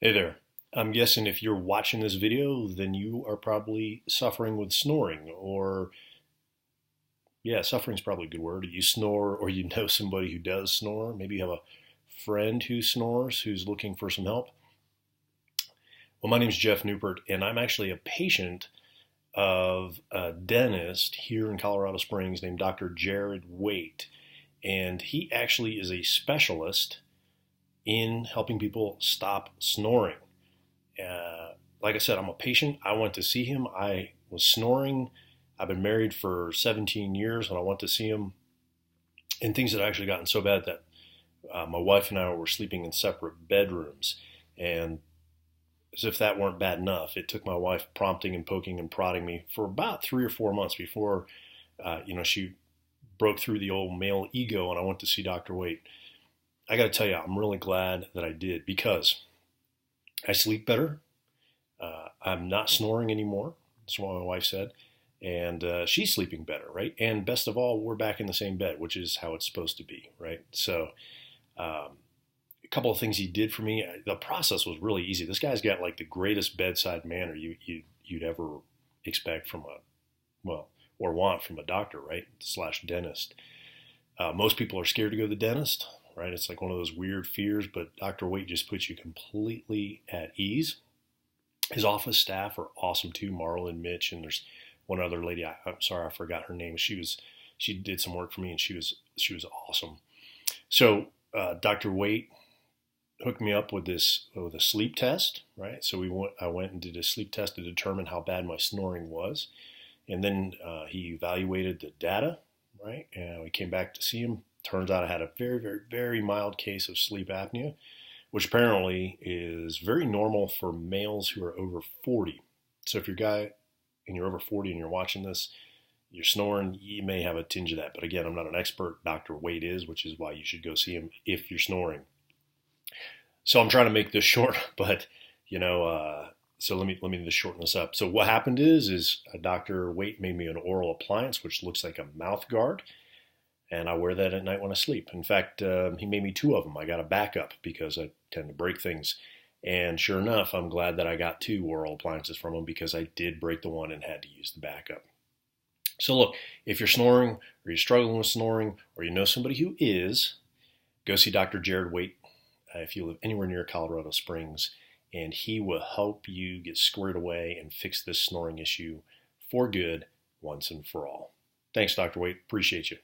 Hey there. I'm guessing if you're watching this video, then you are probably suffering with snoring, or yeah, suffering is probably a good word. You snore, or you know somebody who does snore. Maybe you have a friend who snores who's looking for some help. Well, my name is Jeff Newport, and I'm actually a patient of a dentist here in Colorado Springs named Dr. Jared Waite. And he actually is a specialist in helping people stop snoring. Like I said, I'm a patient. I went to see him. I was snoring. I've been married for 17 years, and I went to see him. And things had actually gotten so bad that my wife and I were sleeping in separate bedrooms. And as if that weren't bad enough, it took my wife prompting and poking and prodding me for about 3 or 4 months before, she broke through the old male ego, and I went to see Dr. Waite. I got to tell you, I'm really glad that I did because I sleep better. I'm not snoring anymore. That's what my wife said. And she's sleeping better, right? And best of all, we're back in the same bed, which is how it's supposed to be, right? So a couple of things he did for me. The process was really easy. This guy's got like the greatest bedside manner you'd ever expect from or want from a doctor, right? Slash dentist. Most people are scared to go to the dentist, right? It's like one of those weird fears, but Dr. Waite just puts you completely at ease. His office staff are awesome too, Marla and Mitch, and there's one other lady. I'm sorry, I forgot her name. She did some work for me, and she was awesome. So Dr. Waite hooked me up with a sleep test, right? So I went and did a sleep test to determine how bad my snoring was, and then he evaluated the data, right? And we came back to see him. Turns out I had a very, very, very mild case of sleep apnea, which apparently is very normal for males who are over 40. So if you're a guy and you're over 40 and you're watching this, you're snoring, you may have a tinge of that. But again, I'm not an expert. Dr. Waite is, which is why you should go see him if you're snoring. So I'm trying to make this short, but so let me just shorten this up. So what happened is Dr. Waite made me an oral appliance, which looks like a mouth guard. And I wear that at night when I sleep. In fact, he made me two of them. I got a backup because I tend to break things. And sure enough, I'm glad that I got two oral appliances from him because I did break the one and had to use the backup. So look, if you're snoring or you're struggling with snoring or you know somebody who is, go see Dr. Jared Waite if you live anywhere near Colorado Springs, and he will help you get squared away and fix this snoring issue for good once and for all. Thanks, Dr. Waite. Appreciate you.